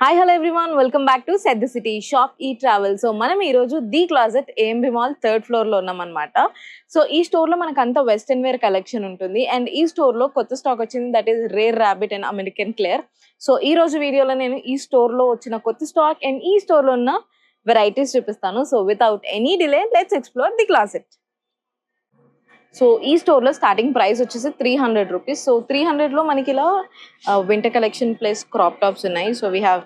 Hi hello everyone welcome back to set the city shop ఈ travel. So మనం ఈ రోజు the closet AMB mall third floor లో ఉన్నాం అనమాట. సో ఈ స్టోర్ లో మనకు అంతా వెస్టర్న్ వేర్ కలెక్షన్ ఉంటుంది అండ్ ఈ స్టోర్ లో కొత్త స్టాక్ వచ్చింది, that is rare rabbit and American Clare. So ఈ రోజు వీడియోలో నేను ఈ స్టోర్ లో వచ్చిన కొత్త స్టాక్ అండ్ ఈ స్టోర్ లో ఉన్న వెరైటీస్ చూపిస్తాను. So without any delay let's explore the closet. So ఈ స్టోర్ లో స్టార్టింగ్ ప్రైస్ వచ్చేసి 300 రూపీస్. సో 300 లో మనకి ఇలా winter collection plus crop tops ఉన్నాయి. సో వీ హ్యావ్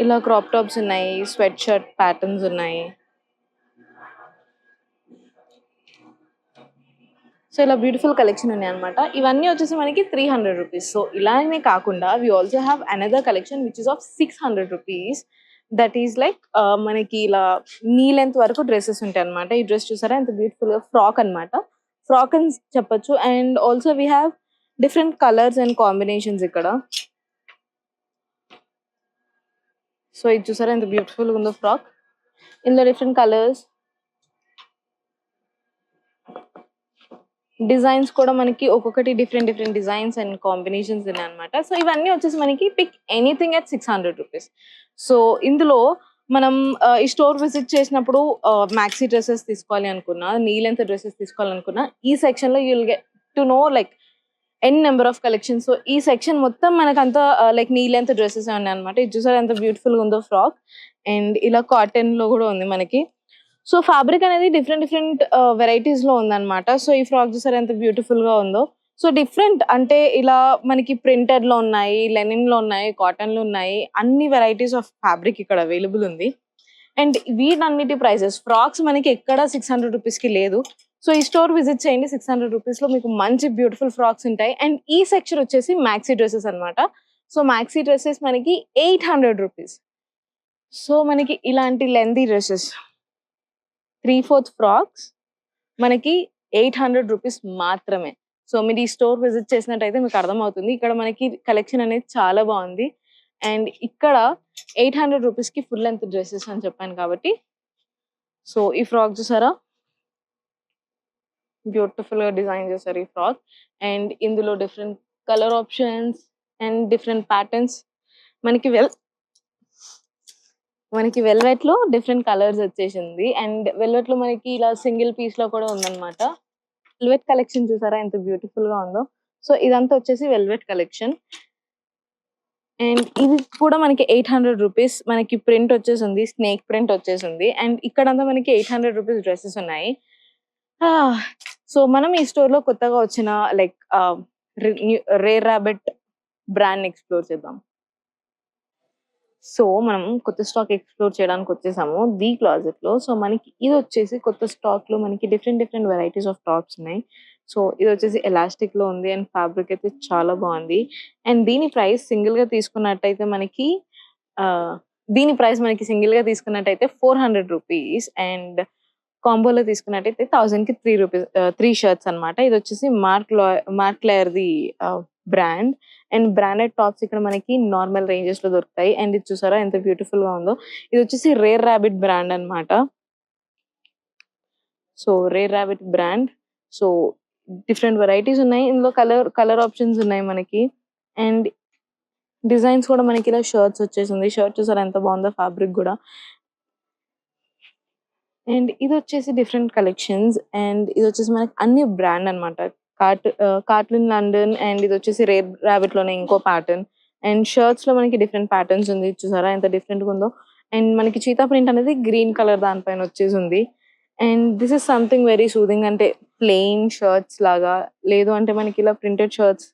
ఇలా క్రాప్ టాప్స్ ఉన్నాయి, స్వెట్ షర్ట్ ప్యాటర్న్స్ ఉన్నాయి. సో ఇలా బ్యూటిఫుల్ కలెక్షన్ ఉన్నాయి అనమాట. ఇవన్నీ వచ్చేసి మనకి 300 రూపీస్. సో ఇలానే కాకుండా we also have another collection which is of 600 rupees. That is like మనకి ఇలా నీ లెంత్ వరకు డ్రెస్సెస్ ఉంటాయి అనమాట. ఈ డ్రెస్ చూసారా ఎంత బ్యూటిఫుల్ గా ఫ్రాక్ అనమాట. ఫ్రాక్ అని చెప్పొచ్చు. And also we have different colours and combinations ఇక్కడ. సో ఇది చూసారా ఎంత బ్యూటిఫుల్ గా ఉందో ఫ్రాక్. ఇందులో డిఫరెంట్ కలర్స్, డిజైన్స్ కూడా మనకి ఒక్కొక్కటి డిఫరెంట్ డిజైన్స్ అండ్ కాంబినేషన్స్ ఉన్నాయి అనమాట. సో ఇవన్నీ వచ్చేసి మనకి pick anything at 600 rupees. So ఇందులో మనం ఈ స్టోర్ విజిట్ చేసినప్పుడు మ్యాక్సీ డ్రెస్సెస్ తీసుకోవాలి అనుకున్నా, నీ లెంత్ డ్రెస్సెస్ తీసుకోవాలనుకున్నా ఈ సెక్షన్ లో you'll get to know like n number of collection. So ఈ సెక్షన్ మొత్తం మనకు అంతా లైక్ నీ లెంత్ డ్రెస్సెస్ ఉన్నాయి అనమాట. ఇది చూసారు ఎంత బ్యూటిఫుల్ గా ఉందో ఫ్రాక్. అండ్ ఇలా కాటన్ లో కూడా ఉంది మనకి. సో ఫ్యాబ్రిక్ అనేది డిఫరెంట్ వెరైటీస్ లో ఉందన్నమాట. సో ఈ ఫ్రాక్ చూసారు ఎంత బ్యూటిఫుల్ గా ఉందో. సో డిఫరెంట్ అంటే ఇలా మనకి ప్రింటెడ్ లో ఉన్నాయి, లెనిన్ లో ఉన్నాయి, కాటన్ లో ఉన్నాయి, అన్ని వెరైటీస్ ఆఫ్ ఫ్యాబ్రిక్ ఇక్కడ అవైలబుల్ ఉంది. అండ్ వీటన్నిటి ప్రైసెస్ ఫ్రాక్స్ మనకి ఎక్కడ 600 రూపీస్ కి లేదు. సో ఈ స్టోర్ విజిట్ చేయండి. 600 రూపీస్ లో మీకు మంచి బ్యూటిఫుల్ ఫ్రాక్స్ ఉంటాయి. అండ్ ఈ సెక్షన్ వచ్చేసి మ్యాక్సీ డ్రెస్సెస్ అనమాట. సో మ్యాక్సీ డ్రెస్సెస్ మనకి 800 రూపీస్. సో మనకి ఇలాంటి లెందీ డ్రెస్సెస్ 3/4 ఫ్రాక్స్ మనకి 800 రూపీస్ మాత్రమే. సో మీరు ఈ స్టోర్ విజిట్ చేసినట్టయితే మీకు అర్థమవుతుంది. ఇక్కడ మనకి కలెక్షన్ అనేది చాలా బాగుంది. అండ్ ఇక్కడ 800 రూపీస్ కి ఫుల్ లెంత్ డ్రెస్సెస్ అని చెప్పాను కాబట్టి. సో ఈ ఫ్రాక్ చూసారా బ్యూటిఫుల్ గా డిజైన్ చేశారు ఈ ఫ్రాక్. అండ్ ఇందులో different colour options and different patterns మనకి వెల్వెట్ లో డిఫరెంట్ కలర్స్ వచ్చేసింది. అండ్ వెల్వెట్ లో మనకి ఇలా సింగిల్ పీస్ లో కూడా ఉందన్నమాట. వెల్వెట్ కలెక్షన్ చూసారా ఎంత బ్యూటిఫుల్ గా ఉందో. సో ఇదంతా వచ్చేసి వెల్వెట్ కలెక్షన్. అండ్ ఇది కూడా మనకి 800 రూపీస్. మనకి ప్రింట్ వచ్చేసింది, స్నేక్ ప్రింట్ వచ్చేసింది. అండ్ ఇక్కడంతా మనకి 800 రూపీస్ డ్రెస్సెస్ ఉన్నాయి. సో మనం ఈ స్టోర్ లో కొత్తగా వచ్చిన like rare rabbit brand explore చేద్దాం. సో మనం కొత్త స్టాక్ ఎక్స్ప్లోర్ చేయడానికి వచ్చేసాము ది క్లాజెట్ లో. సో మనకి ఇది వచ్చేసి కొత్త స్టాక్ లో మనకి డిఫరెంట్ వెరైటీస్ ఆఫ్ టాప్స్ ఉన్నాయి. సో ఇది వచ్చేసి ఎలాస్టిక్ లో ఉంది అండ్ ఫ్యాబ్రిక్ అయితే చాలా బాగుంది. అండ్ దీని ప్రైస్ సింగిల్ గా తీసుకున్నట్టయితే మనకి 400 రూపీస్. అండ్ కాంబోలో తీసుకున్నట్టయితే 1000 కి 3 రూపీస్ 3 షర్ట్స్ అనమాట. ఇది వచ్చేసి mark layer the brand. And branded tops ఇక్కడ మనకి నార్మల్ రేంజెస్ లో దొరుకుతాయి. అండ్ ఇది చూసారా ఎంత బ్యూటిఫుల్ గా ఉందో. ఇది వచ్చేసి రేర్ ర్యాబిట్ బ్రాండ్ అనమాట. So rare rabbit brand. So different varieties ఉన్నాయి ఇందులో. కలర్ ఆప్షన్స్ ఉన్నాయి మనకి. అండ్ డిజైన్స్ కూడా మనకి ఇలా షర్ట్స్ వచ్చేసింది. షర్ట్ చూసారా ఎంత బాగుందో, ఫ్యాబ్రిక్ కూడా. అండ్ ఇది వచ్చేసి డిఫరెంట్ కలెక్షన్స్. అండ్ ఇది వచ్చేసి మనకి అన్ని బ్రాండ్ అనమాట. కార్ట్లిన్ లండన్. అండ్ ఇది వచ్చేసి రేర్ ర్యాబిట్ లోనే ఇంకో ప్యాటర్న్. అండ్ షర్ట్స్ లో మనకి డిఫరెంట్ ప్యాటర్న్స్ ఉంది. చూసారా ఎంత డిఫరెంట్ గా ఉందో. అండ్ మనకి చీతా ప్రింట్ అనేది గ్రీన్ కలర్ దానిపైన వచ్చేసి ఉంది. And this is something very soothing. అంటే ప్లెయిన్ షర్ట్స్ లాగా, లేదు అంటే మనకి ఇలా ప్రింటెడ్ షర్ట్స్,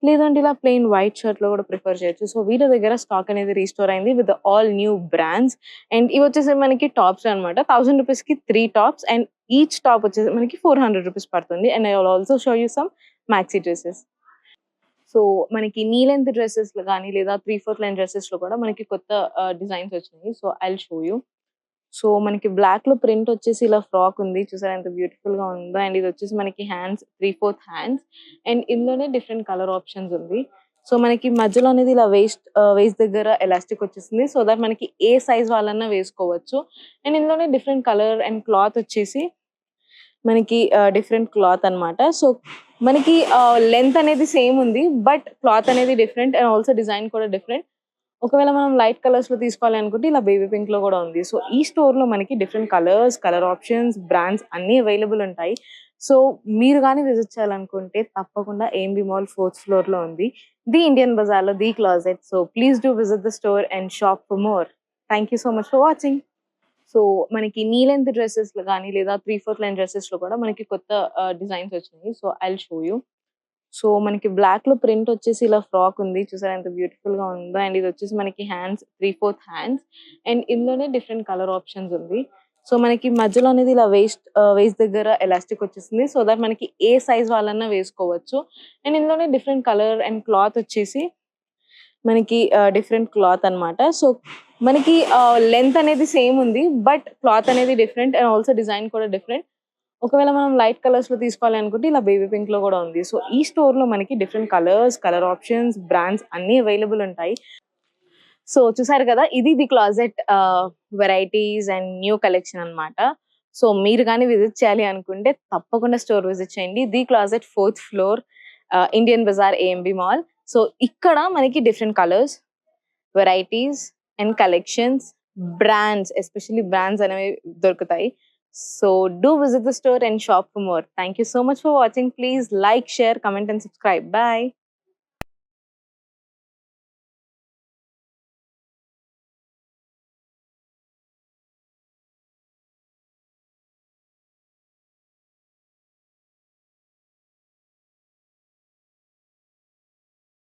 లేదు అంటే ఇలా ప్లెయిన్ వైట్ షర్ట్ లో కూడా ప్రిఫర్ చేయొచ్చు. సో వీళ్ళ దగ్గర స్టాక్ అనేది రీస్టోర్ అయింది with all new brands. And ఇవి వచ్చేసి మనకి టాప్స్ అనమాట. 1000 రూపీస్ కి 3 టాప్స్. అండ్ ఈచ్ టాప్ వచ్చేసి మనకి 400 రూపీస్ పడుతుంది. And I will also show you some maxi dresses. So మనకి నీ లెంత్ డ్రెస్సెస్ లో కానీ లేదా 3/4 లెంత్ డ్రెస్సెస్ లో కూడా మనకి కొత్త డిజైన్స్ వచ్చినాయి. So I will show you. So మనకి బ్లాక్ లో ప్రింట్ వచ్చేసి ఇలా ఫ్రాక్ ఉంది. చూసారా ఎంత బ్యూటిఫుల్ గా ఉందో. అండ్ ఇది వచ్చేసి మనకి హ్యాండ్స్ 3/4 హ్యాండ్స్. అండ్ ఇందులోనే డిఫరెంట్ కలర్ ఆప్షన్స్ ఉంది. సో మనకి మధ్యలో అనేది ఇలా వేస్ట్ దగ్గర ఎలాస్టిక్ వచ్చేసింది. సో దట్ మనకి ఏ సైజ్ వాళ్ళన్నా వేసుకోవచ్చు. అండ్ ఇందులోనే డిఫరెంట్ కలర్ అండ్ క్లాత్ వచ్చేసి మనకి డిఫరెంట్ క్లాత్ అన్నమాట. సో మనకి లెంత్ అనేది సేమ్ ఉంది, బట్ క్లాత్ అనేది డిఫరెంట్ అండ్ ఆల్సో డిజైన్ కూడా డిఫరెంట్. ఒకవేళ మనం లైట్ కలర్స్ లో తీసుకోవాలి అనుకుంటే ఇలా బేబీ పింక్ లో కూడా ఉంది. సో ఈ స్టోర్ లో మనకి different colours, colour options, brands అన్ని అవైలబుల్ ఉంటాయి. సో మీరు కానీ విజిట్ చేయాలనుకుంటే తప్పకుండా ఏఎంబి మాల్ 4th ఫ్లోర్ లో ఉంది, ది ఇండియన్ బజార్ లో, the closet. So please do visit the store and shop for more. Thank you so much for watching. So మనకి నీ లెంత్ డ్రెస్సెస్ లో కానీ లేదా 3/4 లెంత్ డ్రెస్సెస్ లో కూడా మనకి కొత్త డిజైన్స్ వచ్చినాయి. So I show you. So మనకి బ్లాక్ లో ప్రింట్ వచ్చేసి ఇలా ఫ్రాక్ ఉంది, చూసారా ఎంత బ్యూటిఫుల్ గా ఉందో. అండ్ ఇది వచ్చేసి మనకి హ్యాండ్స్ 3/4 హ్యాండ్స్, అండ్ ఇందులోనే డిఫరెంట్ కలర్ ఆప్షన్స్ ఉంది. సో మనకి మధ్యలో అనేది ఇలా వేస్ట్ దగ్గర ఎలాస్టిక్ వచ్చేసింది, సో దట్ మనకి ఏ సైజ్ వాళ్ళన్నా వేసుకోవచ్చు. అండ్ ఇందులోనే డిఫరెంట్ కలర్ అండ్ క్లాత్ వచ్చేసి మనకి డిఫరెంట్ క్లాత్ అన్నమాట. సో మనకి లెంత్ అనేది సేమ్ ఉంది, బట్ క్లాత్ అనేది డిఫరెంట్ అండ్ ఆల్సో డిజైన్ కూడా డిఫరెంట్. ఒకవేళ మనం లైట్ కలర్స్ లో తీసుకోవాలి అనుకుంటే ఇలా బేబీ పింక్ లో కూడా ఉంది. సో ఈ స్టోర్ లో మనకి different colours, colour options, brands అన్ని అవైలబుల్ ఉంటాయి. సో చూసారు కదా, ఇది the closet varieties and new collection అన్నమాట. సో మీరు కానీ విజిట్ చేయాలి అనుకుంటే తప్పకుండా స్టోర్ విజిట్ చేయండి, the closet 4th floor, Indian Bazaar, AMB mall. So ఇక్కడ మనకి different colours, varieties and collections, brands, especially brands అనేవి దొరుకుతాయి. So do visit the store and shop for more. Thank you so much for watching. Please like, share, comment and subscribe. Bye.